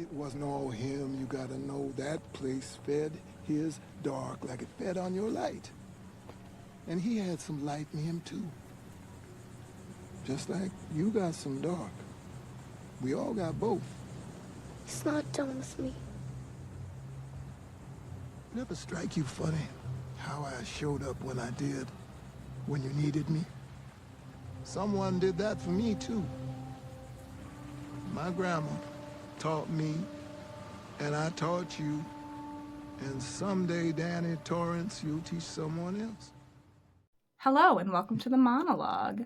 It wasn't all him, you gotta know. That place fed his dark like it fed on your light. And he had some light in him too. Just like you got some dark. We all got both. He's not done with me. Never strike you funny how I showed up when I did, when you needed me? Someone did that for me too. My grandma taught me, and I taught you, and someday, Danny Torrance, you'll teach someone else. Hello, and welcome to the Monologue.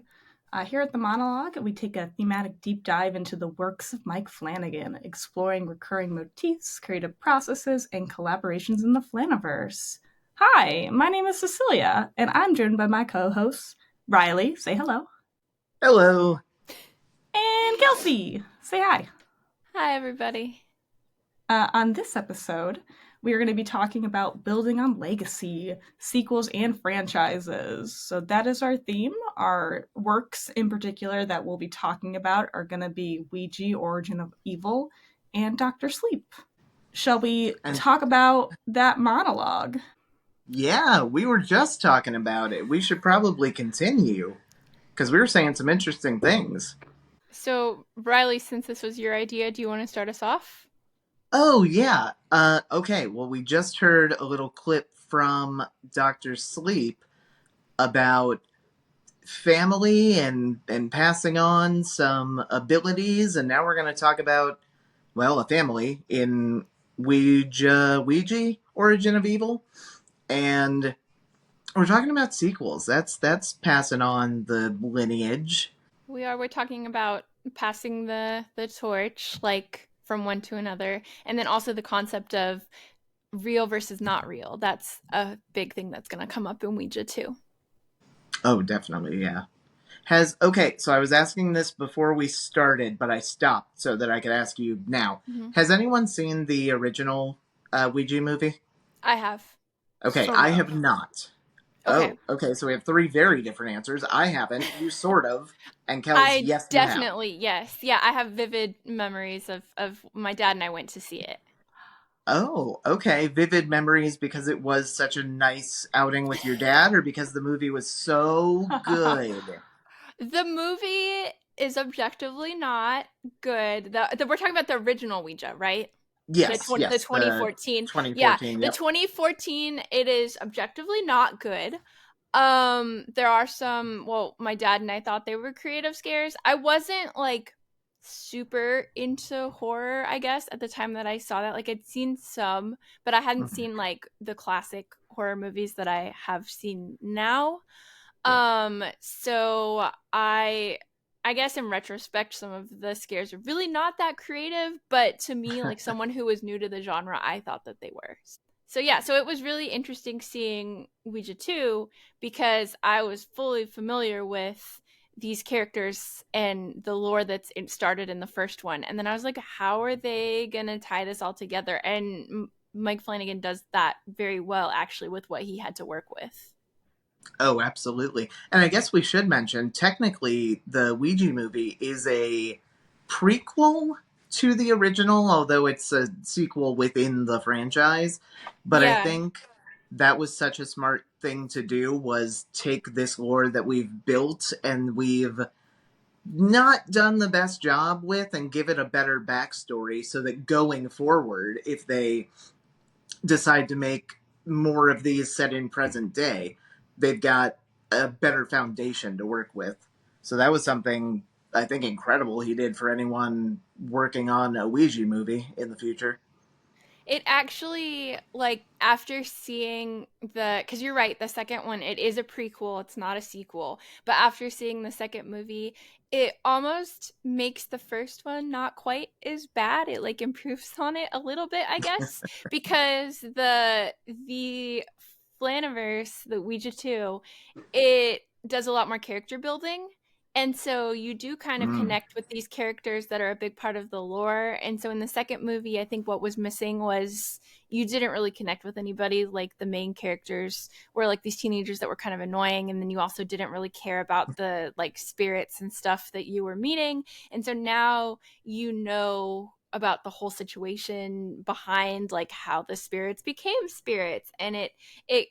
Here at the Monologue, we take a thematic deep dive into the works of Mike Flanagan, exploring recurring motifs, creative processes, and collaborations in the Flanaverse. Hi, my name is Cecilia, and I'm joined by my co-hosts, Riley, say hello. Hello. And Kelsey, say hi. Hi, everybody. On this episode, we are going to be talking about building on legacy, sequels, and franchises. So that is our theme. Our works in particular that we'll be talking about are going to be Ouija, Origin of Evil, and Dr. Sleep. Shall we talk about that monologue? Yeah, we were just talking about it. We should probably continue, because we were saying some interesting things. So, Riley, since this was your idea, do you want to start us off? Oh, yeah. Okay, well, we just heard a little clip from Dr. Sleep about family and passing on some abilities, and now we're going to talk about, well, a family in Ouija, Origin of Evil, and we're talking about sequels. That's passing on the lineage. We're talking about passing the torch, like, from one to another, and then also the concept of real versus not real. That's a big thing that's going to come up in Ouija too. Oh, definitely, yeah. So I was asking this before we started, but I stopped so that I could ask you now. Mm-hmm. Has anyone seen the original Ouija movie? I have. Okay, I have not. Okay. Oh, okay, so we have three very different answers. I haven't, you sort of, and Kel's, yes, definitely, yes. Yeah, I have vivid memories of my dad and I went to see it. Oh, okay. Vivid memories because it was such a nice outing with your dad, or because the movie was so good? The movie is objectively not good. We're talking about the original Ouija, right? Yes, the 2014. 2014, yeah, yep. The 2014, it is objectively not good. There are some, well, my dad and I thought they were creative scares. I wasn't, like, super into horror, I guess, at the time that I saw that. Like, I'd seen some, but I hadn't seen, like, the classic horror movies that I have seen now. So I guess in retrospect, some of the scares are really not that creative, but to me, like someone who was new to the genre, I thought that they were. So yeah, so it was really interesting seeing Ouija 2 because I was fully familiar with these characters and the lore that's started in the first one. And then I was like, how are they going to tie this all together? And Mike Flanagan does that very well, actually, with what he had to work with. Oh, absolutely. And I guess we should mention, technically, the Ouija movie is a prequel to the original, although it's a sequel within the franchise. But yeah. I think that was such a smart thing to do, was take this lore that we've built and we've not done the best job with and give it a better backstory so that going forward, if they decide to make more of these set in present day, they've got a better foundation to work with. So that was something I think incredible he did for anyone working on a Ouija movie in the future. It actually, like, after seeing because you're right, the second one, it is a prequel, it's not a sequel, but after seeing the second movie, it almost makes the first one not quite as bad. It, like, improves on it a little bit, I guess, because the Flanaverse, the Ouija 2, it does a lot more character building. And so you do kind of connect with these characters that are a big part of the lore. And so in the second movie, I think what was missing was you didn't really connect with anybody. Like, the main characters were like these teenagers that were kind of annoying. And then you also didn't really care about the, like, spirits and stuff that you were meeting. And so now you know about the whole situation behind like how the spirits became spirits, and it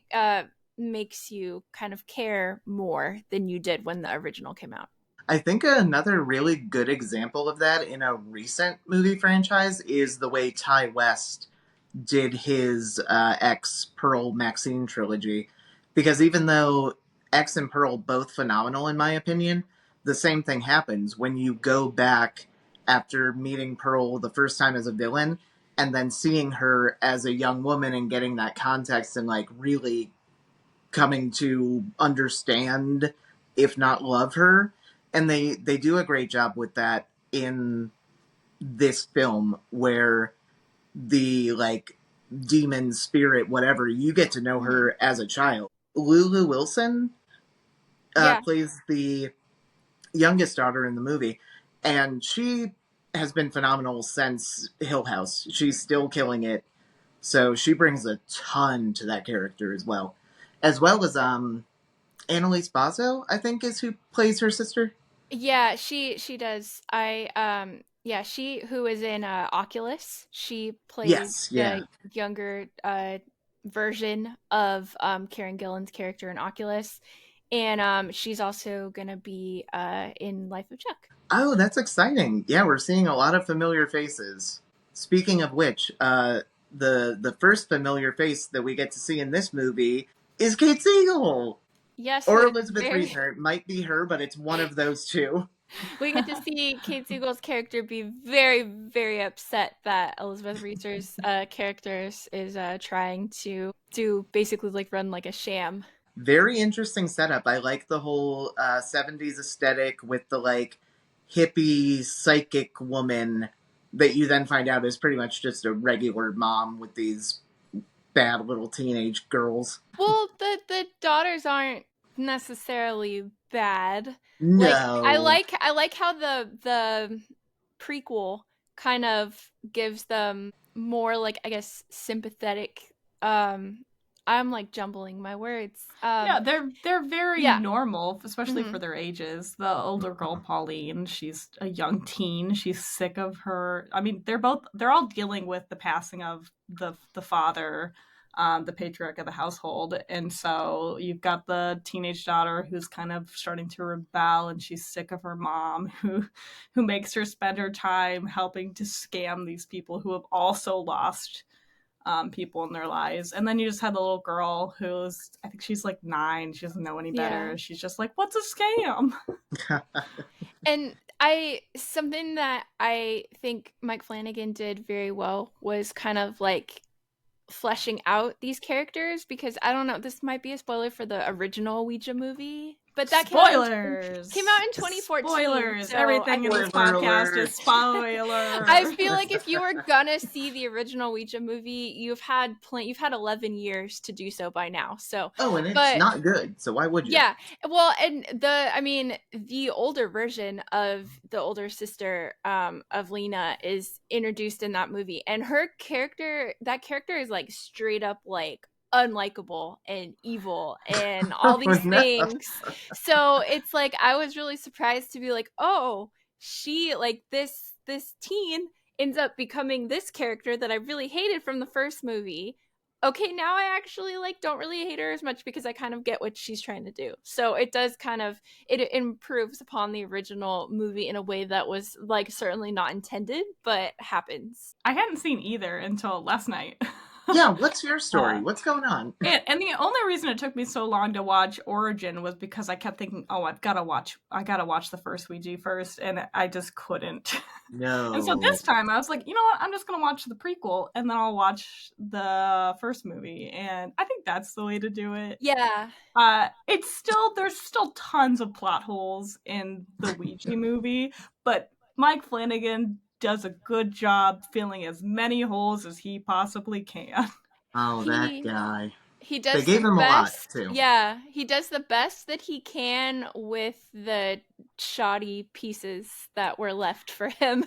makes you kind of care more than you did when the original came out. I think another really good example of that in a recent movie franchise is the way Ty West did his X Pearl Maxine trilogy. Because even though X and Pearl both phenomenal in my opinion, the same thing happens when you go back after meeting Pearl the first time as a villain and then seeing her as a young woman and getting that context and like really coming to understand, if not love her. And they do a great job with that in this film where the like demon spirit whatever you get to know her as a child. Lulu Wilson Yeah. plays the youngest daughter in the movie, and she has been phenomenal since Hill House. She's still killing it, so she brings a ton to that character as well as Annalise Basso, I think, is who plays her sister. Yeah, she does. Yeah, she who is in Oculus. She plays Yes, yeah. the younger version of Karen Gillan's character in Oculus, and she's also gonna be in Life of Chuck. Oh, that's exciting. Yeah, we're seeing a lot of familiar faces. Speaking of which, the first familiar face that we get to see in this movie is Kate Siegel. Yes, Or we Elizabeth Reasoner. It might be her, but it's one of those two. we get to see Kate Siegel's character be very, very upset that Elizabeth Reeser's character is trying to do basically like run like a sham. Very interesting setup. I like the whole 70s aesthetic with the like hippie psychic woman that you then find out is pretty much just a regular mom with these bad little teenage girls. Well, the daughters aren't necessarily bad. Like No. I like how the prequel kind of gives them more like I guess sympathetic I'm like jumbling my words. Yeah, they're very yeah. normal, especially Mhm. for their ages. The older girl, Pauline, she's a young teen. She's sick of her. I mean, they're all dealing with the passing of the father, the patriarch of the household, and so you've got the teenage daughter who's kind of starting to rebel, and she's sick of her mom, who makes her spend her time helping to scam these people who have also lost people in their lives. And then you just had the little girl who's, I think she's like 9. She doesn't know any better. Yeah. She's just like, what's a scam? And something that I think Mike Flanagan did very well was kind of like fleshing out these characters, because I don't know, this might be a spoiler for the original Ouija movie, but that Spoilers! came out in 2014. Spoilers! So Everything in this podcast is spoilers. I feel like if you were gonna see the original Ouija movie, you've had 11 years to do so by now. So And it's not good, so why would you? yeah, well, and the older version of the older sister of Lena is introduced in that movie, and that character is like straight up like unlikable and evil and all these things. So it's like I was really surprised to be like, oh, she like this teen ends up becoming this character that I really hated from the first movie. Okay, now I actually like don't really hate her as much because I kind of get what she's trying to do. So it does kind of it improves upon the original movie in a way that was like certainly not intended, but happens. I hadn't seen either until last night. Yeah, what's your story? What's going on? And the only reason it took me so long to watch Origin was because I kept thinking, oh, I gotta watch the first Ouija first, and I just couldn't. No. And so this time I was like, you know what, I'm just gonna watch the prequel and then I'll watch the first movie, and I think that's the way to do it. Yeah. There's still tons of plot holes in the Ouija movie, but Mike Flanagan does a good job filling as many holes as he possibly can. Oh, that guy. He does. They gave him best, a lot too. Yeah, he does the best that he can with the shoddy pieces that were left for him.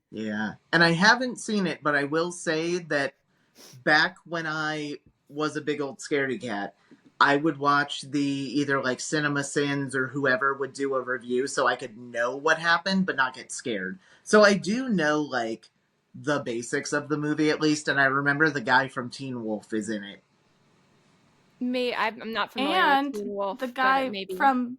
Yeah, and I haven't seen it, but I will say that back when I was a big old scaredy cat, I would watch the either like Cinema Sins or whoever would do a review so I could know what happened but not get scared. So I do know like the basics of the movie at least. And I remember the guy from Teen Wolf is in it. I'm not familiar And with Teen Wolf, the but guy maybe from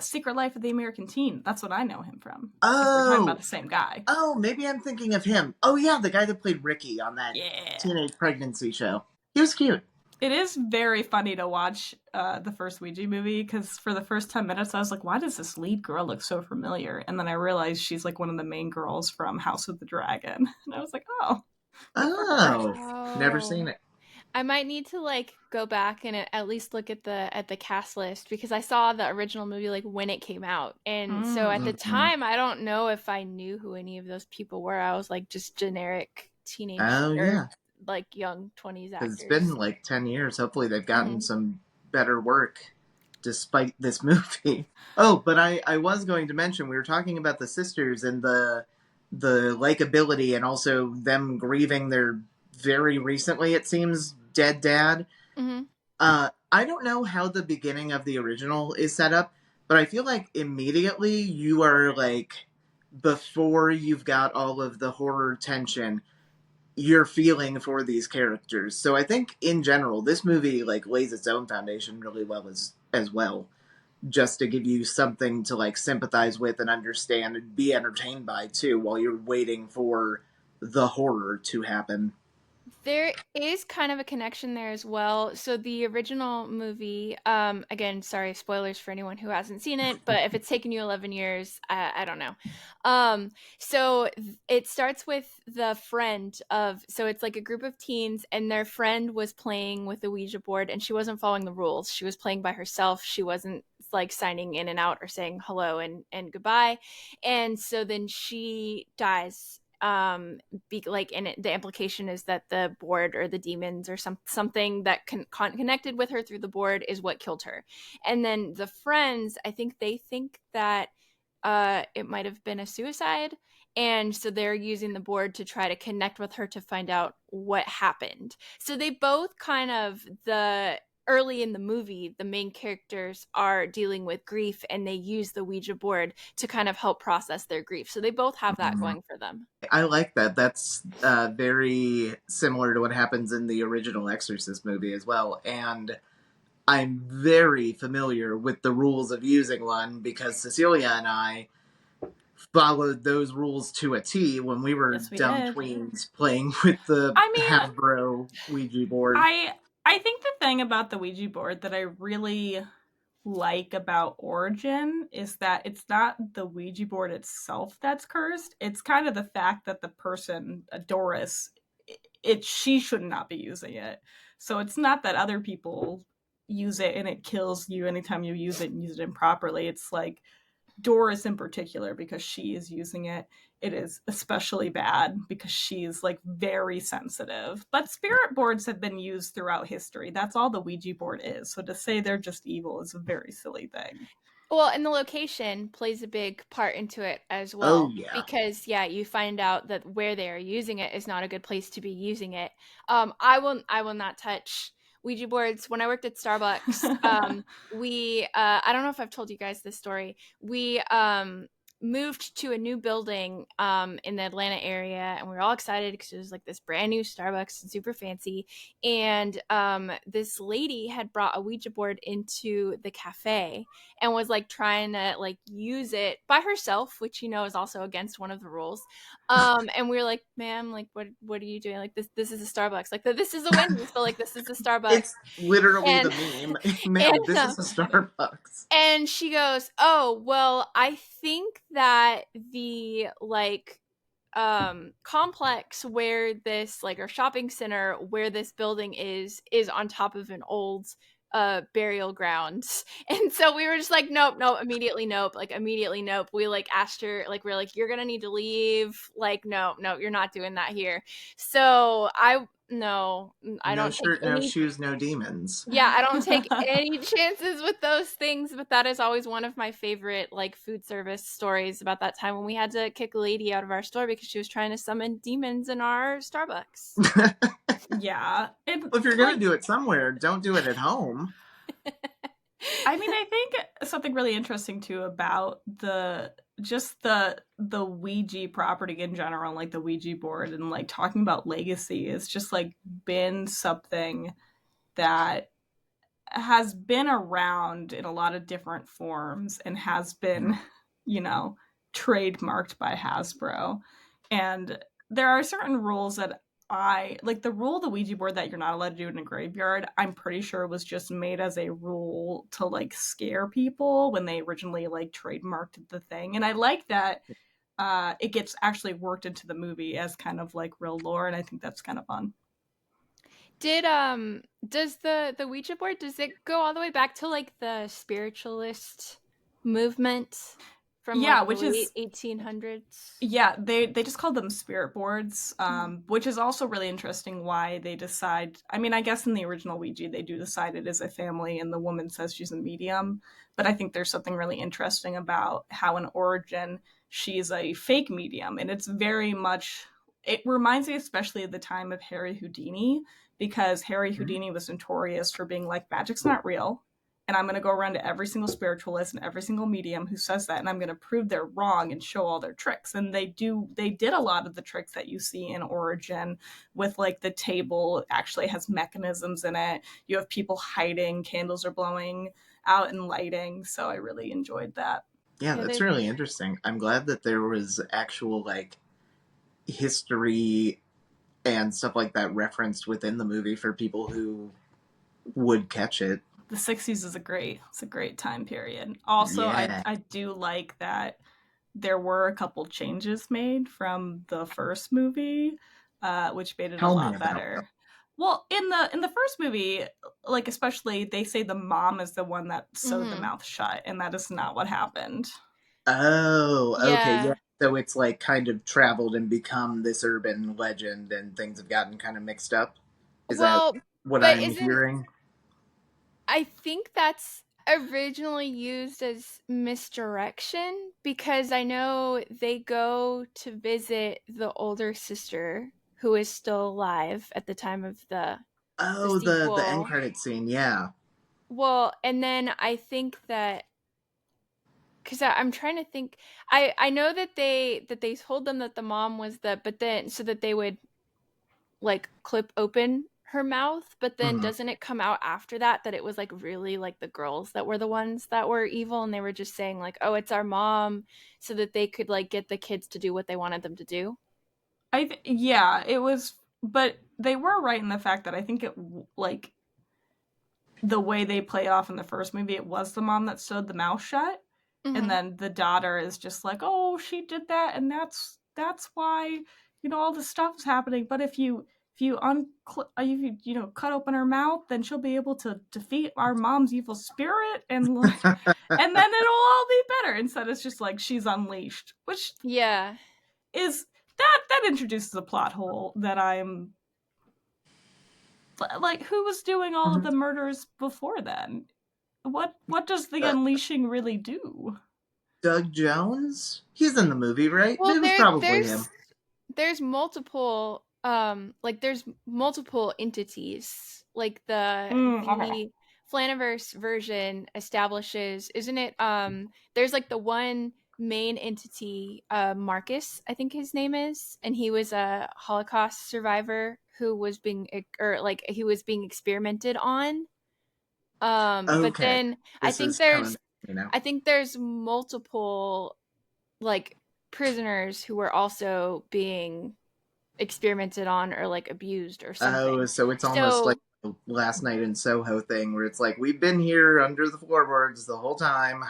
Secret Life of the American Teen. That's what I know him from. If we're talking about Oh, the same guy. oh, maybe I'm thinking of him. Oh yeah, the guy that played Ricky on that Yeah. teenage pregnancy show. He was cute. It is very funny to watch the first Ouija movie, because for the first 10 minutes I was like, why does this lead girl look so familiar? And then I realized she's like one of the main girls from House of the Dragon. And I was like, oh. Oh, never seen it. I might need to like go back and at least look at the cast list, because I saw the original movie like when it came out, and so at the time I don't know if I knew who any of those people were. I was like just generic teenage or like young 20s actors. It's been like 10 years. Hopefully they've gotten some better work despite this movie. Oh, but I was going to mention, we were talking about the sisters and the likability, and also them grieving their very recently, it seems, dead dad. I don't know how the beginning of the original is set up, but I feel like immediately you are like, before you've got all of the horror tension, you're feeling for these characters. So I think in general, this movie like lays its own foundation really well as well, just to give you something to like sympathize with and understand and be entertained by too, while you're waiting for the horror to happen. There is kind of a connection there as well. So the original movie, again, sorry, spoilers for anyone who hasn't seen it, but if it's taken you 11 years, I don't know. So it starts with the friend of, so it's like a group of teens, and their friend was playing with the Ouija board, and she wasn't following the rules. She was playing by herself. She wasn't like signing in and out or saying hello and goodbye. And so then she dies. And the implication is that the board or the demons or something that connected with her through the board is what killed her. And then the friends, I think they think that it might have been a suicide, and so they're using the board to try to connect with her to find out what happened. So they both kind of, early in the movie, the main characters are dealing with grief, and they use the Ouija board to kind of help process their grief. So they both have that going for them. I like that. That's very similar to what happens in the original Exorcist movie as well. And I'm very familiar with the rules of using one, because Cecilia and I followed those rules to a T when we were dumb tweens playing with the Hasbro Ouija board. I think the thing about the Ouija board that I really like about Origin is that it's not the Ouija board itself that's cursed. It's kind of the fact that the person, Doris, she should not be using it. So it's not that other people use it and it kills you anytime you use it and use it improperly. It's like Doris in particular, because she is using it, it is especially bad because she's like very sensitive. But spirit boards have been used throughout history. That's all the Ouija board is. So to say they're just evil is a very silly thing. Well, and the location plays a big part into it as well. Oh, yeah. Because, you find out that where they are using it is not a good place to be using it. I will not touch Ouija boards. When I worked at Starbucks, we I don't know if I've told you guys this story. We moved to a new building in the Atlanta area, and we were all excited because it was like this brand new Starbucks and super fancy. And this lady had brought a Ouija board into the cafe and was like trying to like use it by herself, which is also against one of the rules. And we were like, ma'am, like what are you doing? Like this is a Starbucks. Like this is a Wendy's, but like this is a Starbucks. It's literally the meme. Ma'am, this is a Starbucks. And she goes, oh, well, I think that the complex where this or shopping center where this building is on top of an old burial grounds. And so we were just like, nope, immediately nope. We asked her, we were like, you're gonna need to leave. No, you're not doing that here. So I don't shirt, no shoes, no demons. Yeah, I don't take any chances with those things, but that is always one of my favorite food service stories about that time when we had to kick a lady out of our store because she was trying to summon demons in our Starbucks. Yeah. Well, if you're going to do it somewhere, don't do it at home. I mean, I think something really interesting too about the just the Ouija property in general, like the Ouija board, and like talking about legacy is just like been something that has been around in a lot of different forms and has been, you know, trademarked by Hasbro. And there are certain rules that I like. The rule of the Ouija board that you're not allowed to do it in a graveyard, I'm pretty sure was just made as a rule to like scare people when they originally like trademarked the thing. And I like that it gets actually worked into the movie as kind of like real lore, and I think that's kind of fun. Did does the Ouija board, does it go all the way back to like the spiritualist movement from Yeah, like the which late is 1800s? yeah, they just called them spirit boards, which is also really interesting why they decide. I mean, I guess in the original Ouija, they do decide it is a family, and the woman says she's a medium. But I think there's something really interesting about how in origin she's a fake medium, and it's very much. It reminds me especially of the time of Harry Houdini, because Harry Houdini was notorious for being like magic's not real, and I'm going to go around to every single spiritualist and every single medium who says that, and I'm going to prove they're wrong and show all their tricks. And they did a lot of the tricks that you see in Origin, with like the table actually has mechanisms in it. You have people hiding, candles are blowing out and lighting. So I really enjoyed that. Yeah, Yeah, that's there's really interesting. I'm glad that there was actual like history and stuff like that referenced within the movie for people who would catch it. The 60s is a great time period. Also, Yeah. I do like that there were a couple changes made from the first movie, which made it a Tell me lot about them. better. Well, in the first movie, like especially they say the mom is the one that sewed the mm-hmm. mouth shut, and that is not what happened. Oh, okay, yeah. Yeah. So it's like kind of traveled and become this urban legend and things have gotten kind of mixed up. Is that Well, what but I'm isn't, hearing? I think that's originally used as misdirection, because I know they go to visit the older sister who is still alive at the time of the Oh, the end sequel. credit scene, yeah. Well, and then I think that, because I'm trying to think, I know that they told them that the mom was the, but then so that they would like clip open her mouth, but then Hmm. doesn't it come out after that that it was like really like the girls that were the ones that were evil, and they were just saying like, oh, it's our mom, so that they could like get the kids to do what they wanted them to do. Yeah, it was, but they were right in the fact that I think it like the way they play off in the first movie, it was the mom that sewed the mouth shut, and Mm-hmm. then the daughter is just like, "Oh, she did that, and that's why all this stuff is happening." But if you cut open her mouth, then she'll be able to defeat our mom's evil spirit, and like, and then it'll all be better. Instead, it's just like she's unleashed, which Yeah. is that introduces a plot hole that I'm like, who was doing all of the murders before then? What does the Uh, unleashing really do? Doug Jones? He's in the movie, right? Well, It was probably him. there's multiple like there's multiple entities. Like Okay. the Flanaverse version establishes, isn't it, there's like the one main entity, Marcus, I think his name is, and he was a Holocaust survivor who was being, or like he was being experimented on. But Okay. then This is coming, you know. I think there's multiple like prisoners who were also being experimented on or like abused or Oh, something. so it's almost like So the Last Night in Soho thing where it's like, we've been here under the floorboards the whole time.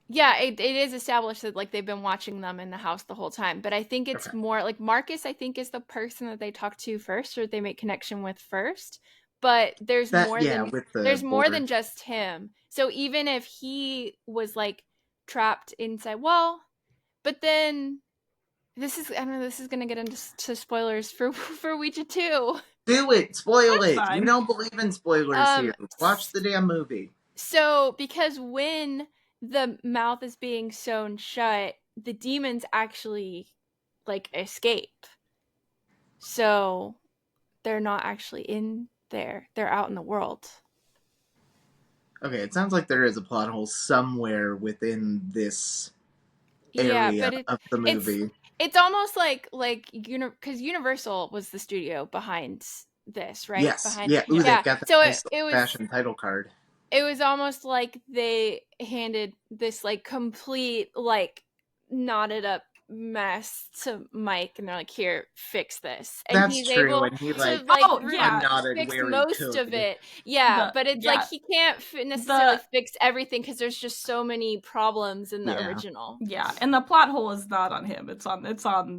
yeah, it is established that like they've been watching them in the house the whole time. But I think Okay. it's more like Marcus, I think, is the person that they talk to first, or they make connection with first. But That, yeah, with the there's more border. than just him. So even if he was like trapped inside, well, but then this is, I don't know, this is gonna get into spoilers for for Ouija 2. Do it! Spoil That's it! We fine. don't believe in spoilers here. Watch the S- damn movie. so because when the mouth is being sewn shut, the demons actually like escape. So they're not actually in there. They're out in the world. Okay, it sounds like there is a plot hole somewhere within this Yeah, area but of the it's movie. it's almost like because Universal was the studio behind this, right? Yes, Behind yeah. Ooh, Yeah. they've yeah. got that So nice it was old-fashioned title card. it was almost like they handed this like complete like knotted up mess to Mike and they're like, here, fix this. And That's he's true, able and he to like like Oh yeah. unknotted fix where he most of could. it. Yeah, The but it's like yeah he can't necessarily the fix everything because there's just so many problems in the Yeah. original. yeah, and the plot hole is not on him. It's on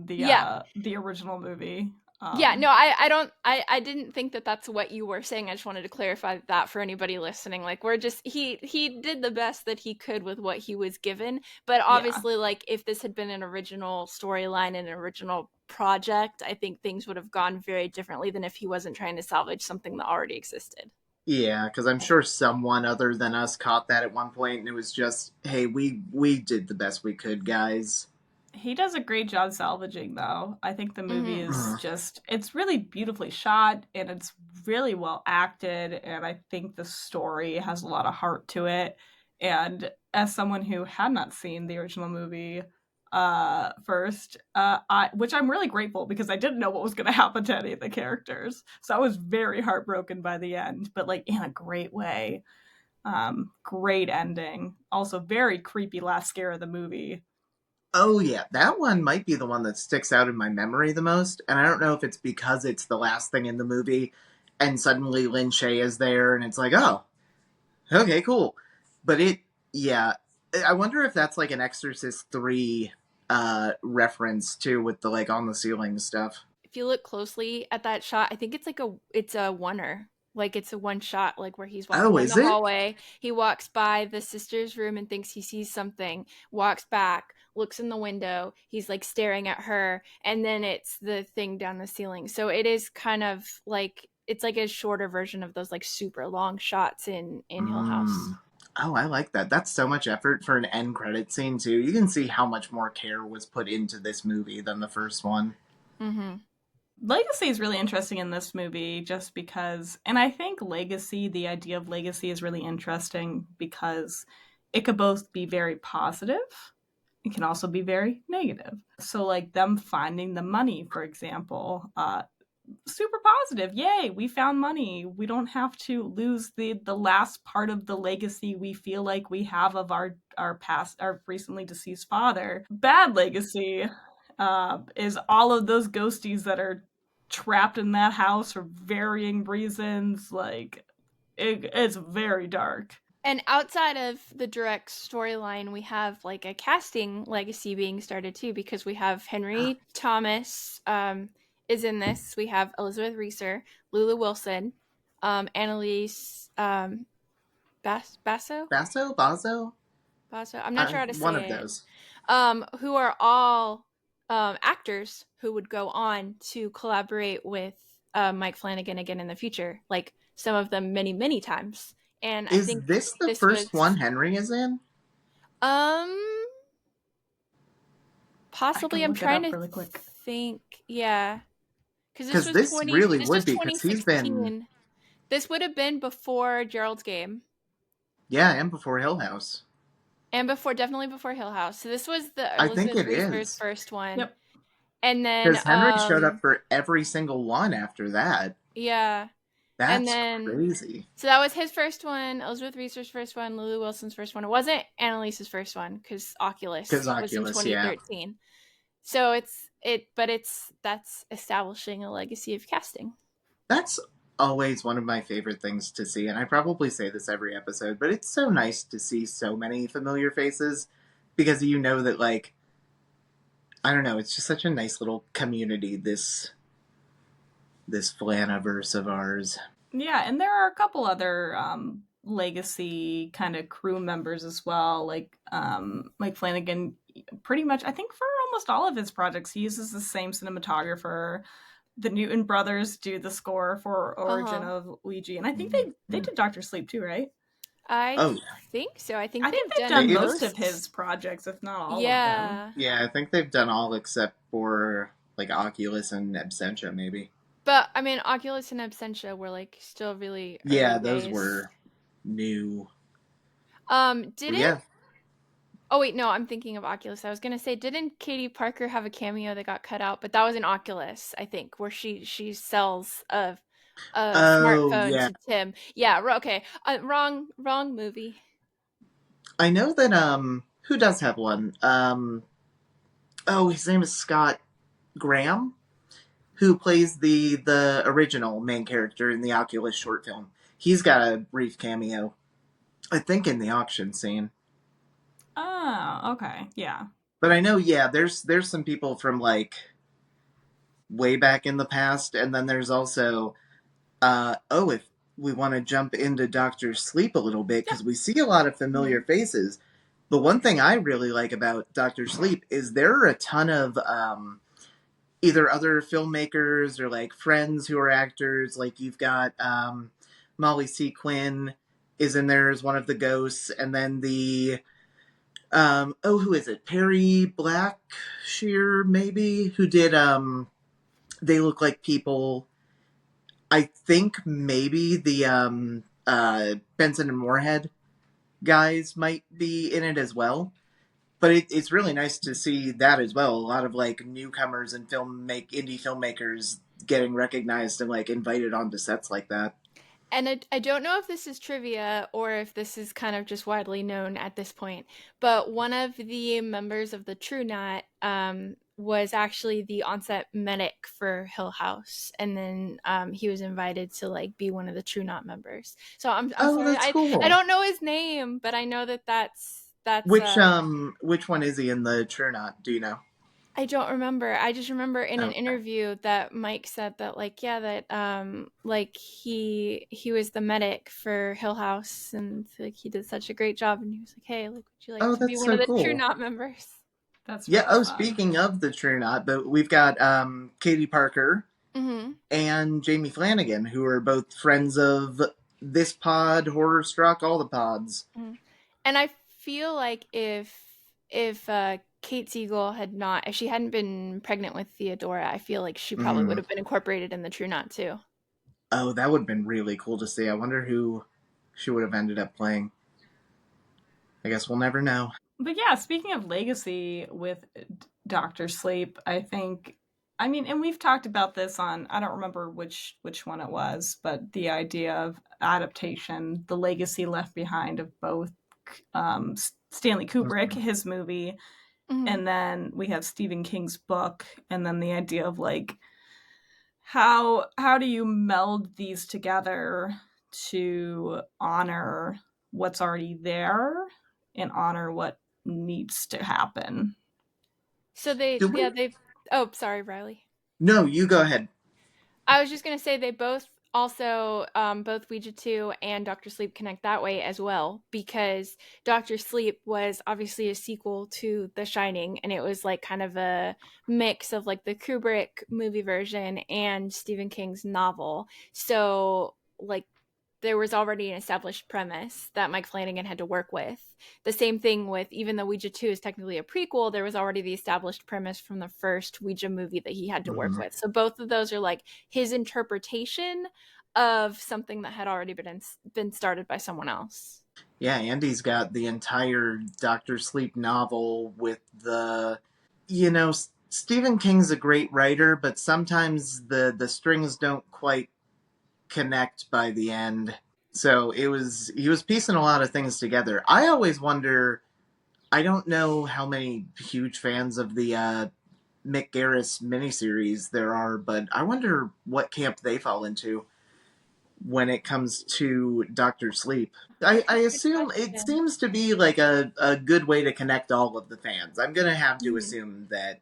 Yeah. the original movie. Yeah, no, I don't, I didn't think that that's what you were saying. I just wanted to clarify that for anybody listening. Like, we're just, he did the best that he could with what he was given. But Yeah. obviously, like, if this had been an original storyline and an original project, I think things would have gone very differently than if he wasn't trying to salvage something that already existed. Yeah, because I'm sure someone other than us caught that at one point, and it was just, hey, we did the best we could, guys. He does a great job salvaging, though. I think the movie Mhm. is just, it's really beautifully shot and it's really well acted. And I think the story has a lot of heart to it. And as someone who had not seen the original movie first, which I'm really grateful because I didn't know what was going to happen to any of the characters. So I was very heartbroken by the end, but like in a great way. Great ending. Also, very creepy last scare of the movie. Oh yeah, that one might be the one that sticks out in my memory the most, and I don't know if it's because it's the last thing in the movie, and suddenly Lin Shaye is there, and it's like, oh, okay, cool. But yeah, I wonder if that's like an Exorcist 3 reference too, with the like on the ceiling stuff. If you look closely at that shot, I think it's a oneer. Like it's a one shot, like where he's walking Oh, down is the it? hallway. He walks by the sister's room and thinks he sees something, walks back, looks in the window, he's like staring at her, and then it's the thing down the ceiling. So it is kind of like it's like a shorter version of those like super long shots in Hill House. Mm. Oh, I like that. That's so much effort for an end credit scene too. You can see how much more care was put into this movie than the first one. Mm-hmm. Legacy is really interesting in this movie just because, and I think legacy, the idea of legacy is really interesting because it could both be very positive. It can also be very negative. So, like them finding the money, for example, super positive. Yay, we found money. We don't have to lose the last part of the legacy we feel like we have of our recently deceased father. Bad legacy is all of those ghosties that are trapped in that house for varying reasons. Like it's very dark. And outside of the direct storyline, we have like a casting legacy being started too, because we have Henry Thomas is in this. We have Elizabeth Reeser, Lulu Wilson, Annalise Basso. Basso? Basso. I'm not sure how to One of say it. those. Who are all actors who would go on to collaborate with Mike Flanagan again in the future, like some of them many, many times. And I Is think this the this first one was Henry is in? um I possibly. can I'm look it trying up to really quick. think. Yeah, because Because this really this was would be, because he's been, 2016. This would have been before Gerald's Game yeah, and before Hill House. and before definitely before Hill House. So this was the I think Elizabeth it Reeser's is. first one. Yep. And then Because Henry showed up for every single one after that. yeah. And That's then crazy. so that was his first one, Elizabeth Reeser's first one, Lulu Wilson's first one. It wasn't Annalise's first one because Oculus Because was in Oculus, yeah. 2013. So that's establishing a legacy of casting. That's always one of my favorite things to see, and I probably say this every episode, but it's so nice to see so many familiar faces because you know that, like, I don't know, it's just such a nice little community, this Flanaverse of ours. Yeah, and there are a couple other legacy kind of crew members as well. Like Flanagan, pretty much, I think for almost all of his projects, he uses the same cinematographer. The Newton brothers do the score for Origin of Ouija, and I think they did Doctor Sleep too, right? I Oh, think so. I think I think they've done done most of most. his projects, if not all of them. Yeah. yeah, I think they've done all except for, like, Oculus and Absentia, maybe. But I mean, Oculus and Absentia were like still really early Yeah, those days. were new. Did it? Yeah. Oh wait, no, I'm thinking of Oculus. I was gonna say, didn't Katie Parker have a cameo that got cut out? But that was in Oculus, I think, where she sells a Oh, smartphone yeah. to Tim. Yeah, okay. Wrong movie. I know that, who does have one? Oh, his name is Scott Graham, who plays the original main character in the Oculus short film. He's got a brief cameo, I think, in the auction scene. Oh, okay. Yeah. But I know, yeah, there's some people from like way back in the past, and then there's also oh, if we want to jump into Doctor Sleep a little bit, Yeah. because we see a lot of Mhm. familiar faces. The one thing I really like about Doctor Sleep is there are a ton of either other filmmakers or like friends who are actors. Like you've got Molly C. Quinn is in there as one of the ghosts, and then the oh, who is it? Perry Blackshear, maybe, who did They Look Like People. I think maybe the Benson and Moorhead guys might be in it as well. But it's really nice to see that as well. A lot of like newcomers and indie filmmakers getting recognized and like invited onto sets like that. And I don't know if this is trivia or if this is kind of just widely known at this point, but one of the members of the True Knot was actually the onset medic for Hill House, and then he was invited to like be one of the True Knot members. So I'm Oh, sorry, that's I cool. don't know his name, but I know that that's Which one is he in the True Knot? Do you know? I don't remember. I just remember in an Okay. interview that Mike said that like yeah that like he was the medic for Hill House and like he did such a great job and he was like, "Hey, like would you like Oh, to be that's one of so the True cool. Knot members?" That's Yeah. really Oh, fun. speaking of the True Knot, but we've got Katie Parker Mhm. and Jamie Flanagan, who are both friends of this pod, Horror Struck, all the pods. Mhm. And I feel like if Kate Siegel had not if she hadn't been pregnant with Theodora, I feel like she probably would Mm. have been incorporated in the True Knot too. Oh, that would have been really cool to see. I wonder who she would have ended up playing. I guess we'll never know. But yeah, speaking of legacy with Doctor Sleep, I mean, and we've talked about this on, I don't remember which one it was, but the idea of adaptation, the legacy left behind of both Stanley Kubrick, Mhm. his movie, Mhm. and then we have Stephen King's book, and then the idea of like how do you meld these together to honor what's already there and honor what needs to happen. So Do we? they oh, sorry, Riley. No, you go ahead. I was just gonna say they both also both Ouija 2 and Doctor Sleep connect that way as well because Doctor Sleep was obviously a sequel to The Shining and it was like kind of a mix of like the Kubrick movie version and Stephen King's novel. So like there was already an established premise that Mike Flanagan had to work with. The same thing with even though Ouija 2 is technically a prequel, there was already the established premise from the first Ouija movie that he had to work Mhm. with. So both of those are like his interpretation of something that had already been started by someone else. Yeah, Andy's got the entire Doctor Sleep novel with the. You know, Stephen King's a great writer, but sometimes the strings don't quite connect by the end. So he was piecing a lot of things together. I always wonder. I don't know how many huge fans of the Mick Garris miniseries there are, but I wonder what camp they fall into when it comes to Doctor Sleep. I Good assume it question. seems to be like a good way to connect all of the fans. I'm gonna have to Mhm. assume that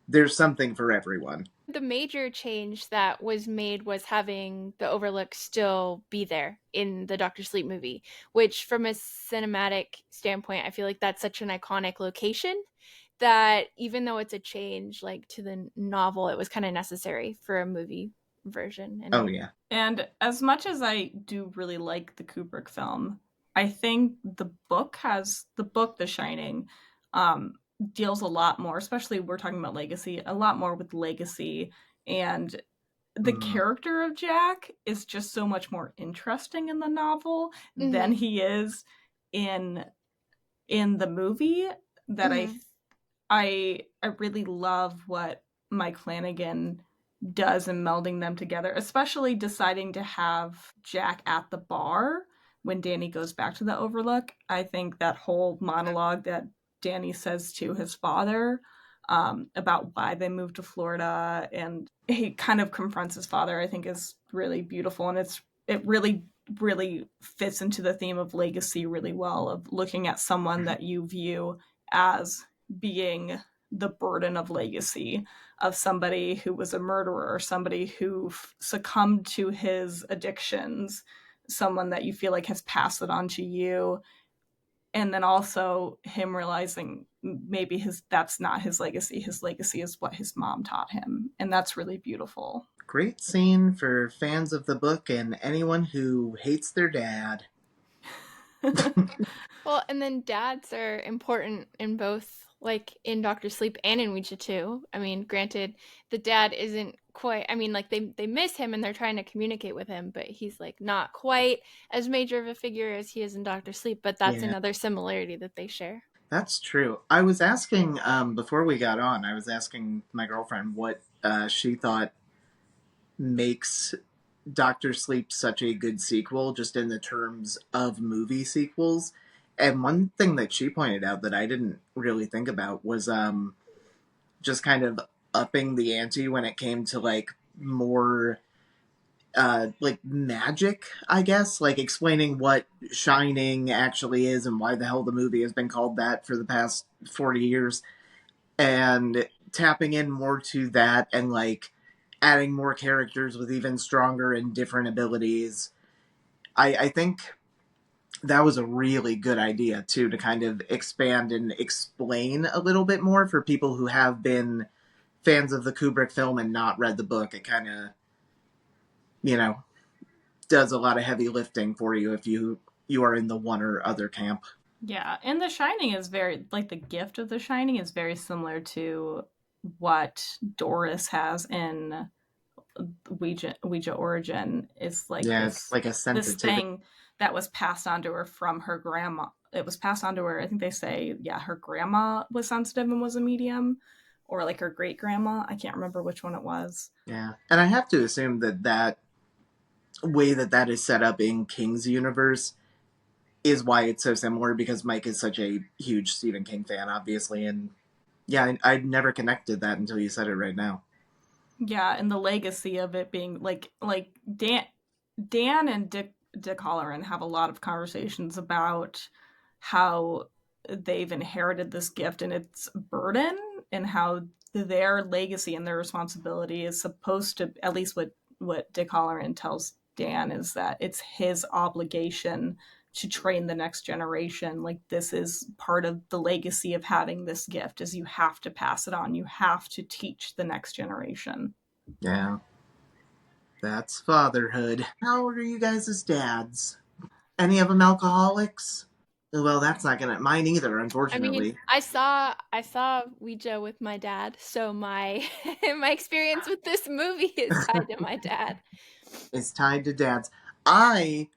there's something for everyone. The major change that was made was having the Overlook still be there in the Doctor Sleep movie, which from a cinematic standpoint, I feel like that's such an iconic location that even though it's a change like to the novel, it was kind of necessary for a movie version Oh anyway. yeah. And as much as I do really like the Kubrick film, I think the book The Shining um, deals a lot more, especially we're talking about legacy, a lot more with legacy, and the Mm. character of Jack is just so much more interesting in the novel than Mm-hmm. he is in in the movie. that Mhm. I really love what Mike Flanagan does in melding them together, especially deciding to have Jack at the bar when Danny goes back to the Overlook. I think that whole monologue that Danny says to his father about why they moved to Florida, and he kind of confronts his father, I think is really beautiful, and it really fits into the theme of legacy really well, of looking at someone that you view as being the burden of legacy, of somebody who was a murderer, somebody who succumbed to his addictions, someone that you feel like has passed it on to you. And then also him realizing maybe that's not his legacy. His legacy is what his mom taught him. And that's really beautiful. Great scene for fans of the book and anyone who hates their dad. Well, and then dads are important in both, like in Doctor Sleep and in Ouija too. I mean, granted, the dad isn't quite. I mean, like they miss him and they're trying to communicate with him, but he's like not quite as major of a figure as he is in Doctor Sleep. But that's Yeah, another similarity that they share. that's true. I was asking, before we got on, I was asking my girlfriend what she thought makes Doctor Sleep such a good sequel, just in the terms of movie sequels. And one thing that she pointed out that I didn't really think about was just kind of upping the ante when it came to like more like magic, I guess, like explaining what Shining actually is and why the hell the movie has been called that for the past 40 years, and tapping in more to that and like adding more characters with even stronger and different abilities. I think that was a really good idea too, to kind of expand and explain a little bit more for people who have been fans of the Kubrick film and not read the book. It kind of, you know, does a lot of heavy lifting for you if you are in the one or other camp. Yeah, and The Shining is very, like, the gift of The Shining is very similar to what Doris has in Ouija Origin. Is like Yeah, it's like a this sensitivity. thing that was passed on to her from her grandma. It was passed on to her. I think they say, yeah, her grandma was sensitive and was a medium, or like her great grandma. I can't remember which one it was. Yeah, and I have to assume that that way that that is set up in King's universe is why it's so similar, because Mike is such a huge Stephen King fan, obviously, and yeah, I'd never connected that until you said it right now. Yeah, and the legacy of it being like Dan and Dick Halloran have a lot of conversations about how they've inherited this gift and its burden, and how their legacy and their responsibility is supposed to, at least what Dick Halloran tells Dan, is that it's his obligation to train the next generation. Like, this is part of the legacy of having this gift, is you have to pass it on, you have to teach the next generation. Yeah, that's fatherhood. How old are you guys as dads? Any of them alcoholics? Well, that's not gonna mine either, I mean, unfortunately. I saw Ouija with my dad, so my my experience with this movie is tied to my dad. It's tied to dads. I,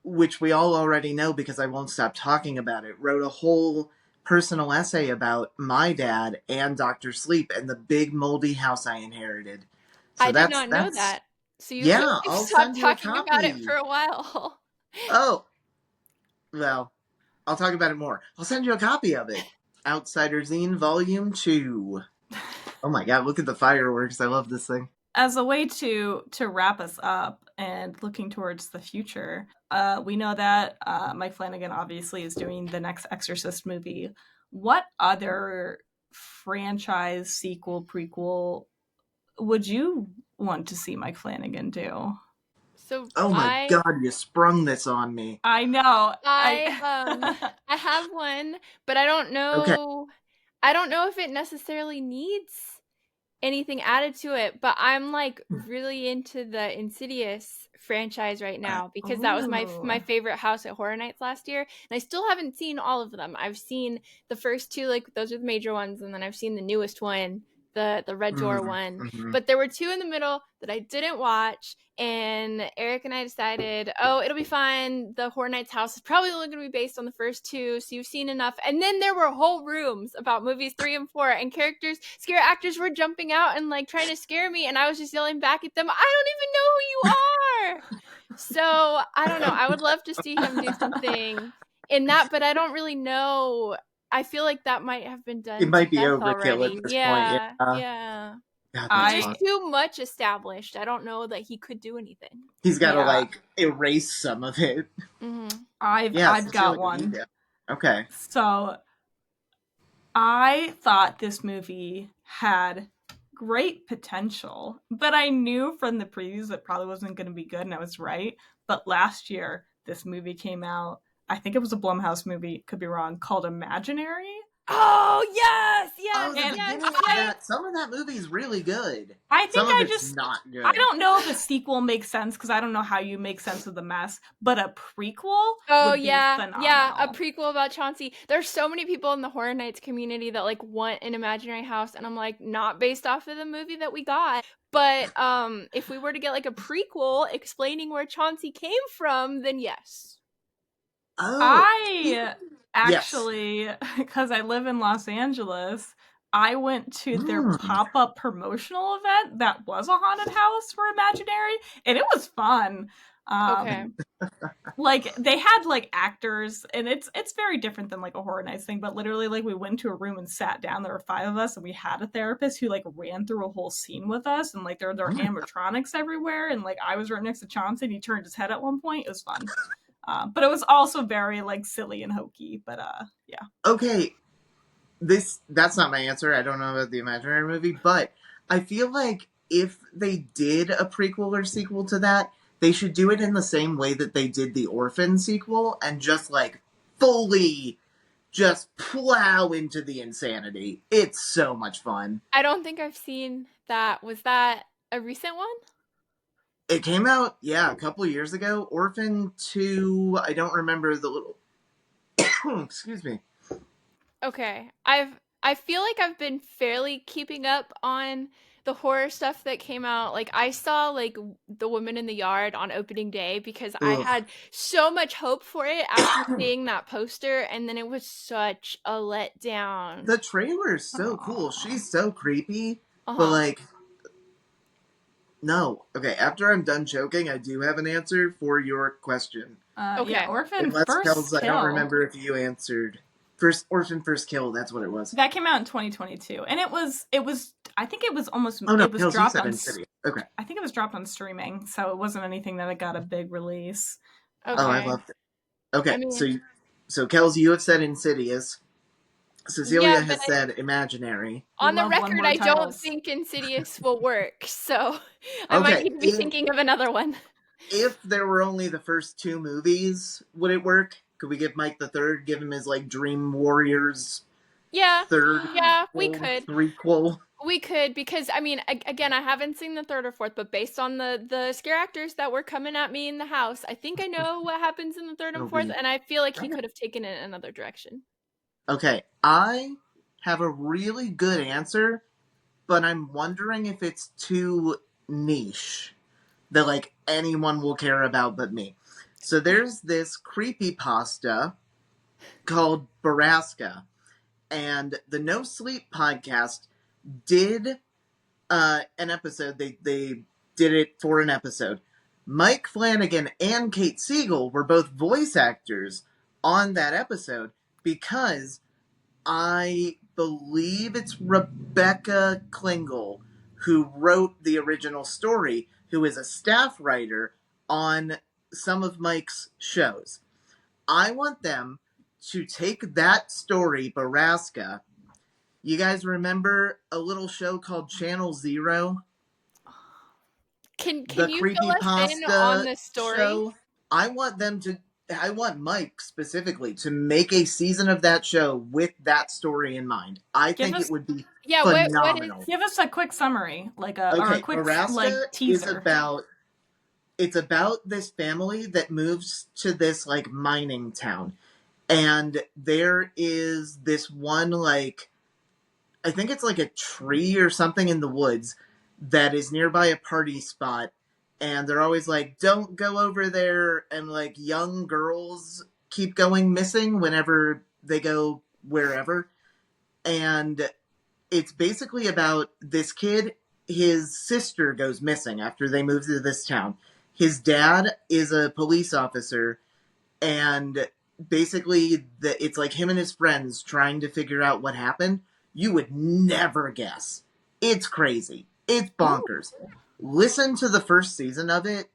which we all already know because I won't stop talking about it, wrote a whole personal essay about my dad and Dr. Sleep and the big moldy house I inherited. So I did that's not know that's that. So you yeah, clearly I'll stopped send you a talking about it for copy. a while. Oh, well, I'll talk about it more. I'll send you a copy of it. Outsider Zine Volume 2. Oh my god, look at the fireworks. I love this thing. As a way to wrap us up and looking towards the future, we know that Mike Flanagan obviously is doing the next Exorcist movie. What other franchise, sequel, prequel would you want to see Mike Flanagan do? So Oh my god, you sprung this on me. I know. I have one, but I don't Okay. know. I don't know if it necessarily needs anything added to it, but I'm like really into the Insidious franchise right now, because that was my Ooh. favorite house at Horror Nights last year, and I still haven't seen all of them. I've seen the first two, like those are the major ones, and then I've seen the newest one, the red door one. Mm-hmm. But there were two in the middle that I didn't watch, and Eric and I decided, oh, it'll be fine. The Horror Nights house is probably only going to be based on the first two, so you've seen enough. And then there were whole rooms about movies 3 and 4, and scare actors were jumping out and like trying to scare me, and I was just yelling back at them, I don't even know who you are. So I don't know. I would love to see him do something in that, but I don't really know. I feel like that might have been done. It might be death overkill already. at this Yeah, point. yeah. God, He's just too much established. I don't know that he could do anything. He's got to like erase some of it. Mm-hmm. I've got one. Okay. So I thought this movie had great potential, but I knew from the previews it probably wasn't going to be good, and I was right. But last year, this movie came out. I think it was a Blumhouse movie, could be wrong, called Imaginary. Oh, yes! Some of that movie is really good. I think some of it's not good. I don't know if a sequel makes sense, because I don't know how you make sense of the mess, but a prequel would be phenomenal. Yeah, a prequel about Chauncey. There's so many people in the Horror Nights community that like want an imaginary house, and I'm like, not based off of the movie that we got. But if we were to get like a prequel explaining where Chauncey came from, then yes. I actually, because I live in Los Angeles, I went to their pop-up promotional event that was a haunted house for Imaginary, and it was fun. Okay. Like, they had, like, actors, and it's very different than, like, a Horror Nights thing, but literally, like, we went to a room and sat down. There were 5 of us, and we had a therapist who, like, ran through a whole scene with us, and, like, there were animatronics everywhere, and, like, I was right next to Chauncey, and he turned his head at one point. It was fun. But it was also very, like, silly and hokey, but, yeah. Okay, that's not my answer. I don't know about the Imaginary movie, but I feel like if they did a prequel or sequel to that, they should do it in the same way that they did the Orphan sequel, and just, like, fully just plow into the insanity. It's so much fun. I don't think I've seen that. Was that a recent one? It came out, a couple of years ago. Orphan 2, I don't remember the little... Excuse me. Okay. I feel like I've been fairly keeping up on the horror stuff that came out. Like, I saw, like, The Woman in the Yard on opening day because I had so much hope for it after seeing that poster, and then it was such a letdown. The trailer is so cool. She's so creepy, but, like... No. Okay, after I'm done joking, I do have an answer for your question. Okay. Yeah, Orphan Unless First Kells, Kill. I don't remember if you answered. Orphan First Kill, that's what it was. That came out in 2022. And it was I think it was almost it was Kells, dropped on Okay. I think it was dropped on streaming, so it wasn't anything that got a big release. Okay. Oh, I loved it. Okay, so Kells, you have said Insidious. Cecilia has said Imaginary. On the record, I don't think Insidious will work, so I might need to be thinking of another one. If there were only the first 2 movies, would it work? Could we give Mike the third, give him his, like, Dream Warriors third? Yeah, we could. Threequel? We could, because, I mean, again, I haven't seen the third or fourth, but based on the scare actors that were coming at me in the house, I think I know what happens in the third and fourth, and I feel like he could have taken it in another direction. Okay, I have a really good answer, but I'm wondering if it's too niche that, like, anyone will care about but me. So there's this creepypasta called Baraska, and the No Sleep podcast did an episode. They did it for an episode. Mike Flanagan and Kate Siegel were both voice actors on that episode, because I believe it's Rebecca Klingel who wrote the original story, who is a staff writer on some of Mike's shows. I want them to take that story, Baraska. You guys remember a little show called Channel Zero? Can you fill us in on the story? Show? I want Mike specifically to make a season of that show with that story in mind. I think it would be phenomenal. Give us a quick summary, or a quick Baraska teaser. It's about this family that moves to this, like, mining town, and there is this one, like, I think it's like a tree or something in the woods that is nearby a party spot, and they're always like, "Don't go over there," and like young girls keep going missing whenever they go wherever, and it's basically about this kid. His sister goes missing after they move to this town. His dad is a police officer, and basically it's like him and his friends trying to figure out what happened. You would never guess. It's crazy. It's bonkers. Listen to the first season of it.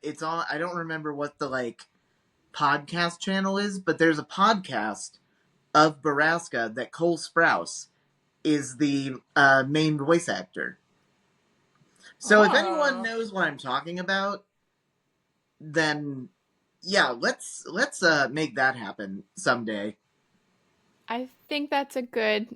It's on. I don't remember what the like podcast channel is, but there's a podcast of Baraska that Cole Sprouse is the main voice actor. So if anyone knows what I'm talking about, then yeah, let's make that happen someday. I think that's a good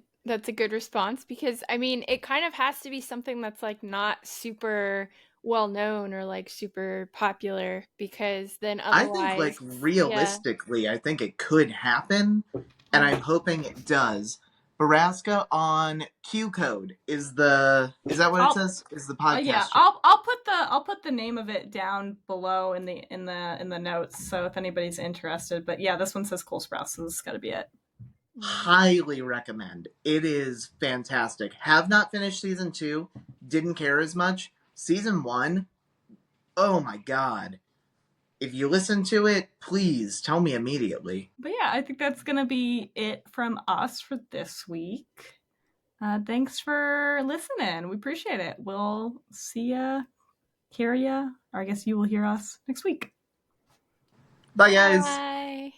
response, because I mean, it kind of has to be something that's like not super well known or like super popular, because then I think like otherwise, yeah. realistically, I think it could happen, and I'm hoping it does. Baraska on Q Code is that what it says? Is the podcast? Yeah, I'll put the name of it down below in the notes, so if anybody's interested. But yeah, this one says Cole Sprouse, so this has got to be it. Highly recommend. It is fantastic. Have not finished season 2. Didn't care as much. Season 1. Oh my god. If you listen to it, please tell me immediately. But yeah, I think that's gonna be it from us for this week. Thanks for listening. We appreciate it. We'll see ya, hear ya, or I guess you will hear us next week. Bye, guys. Bye.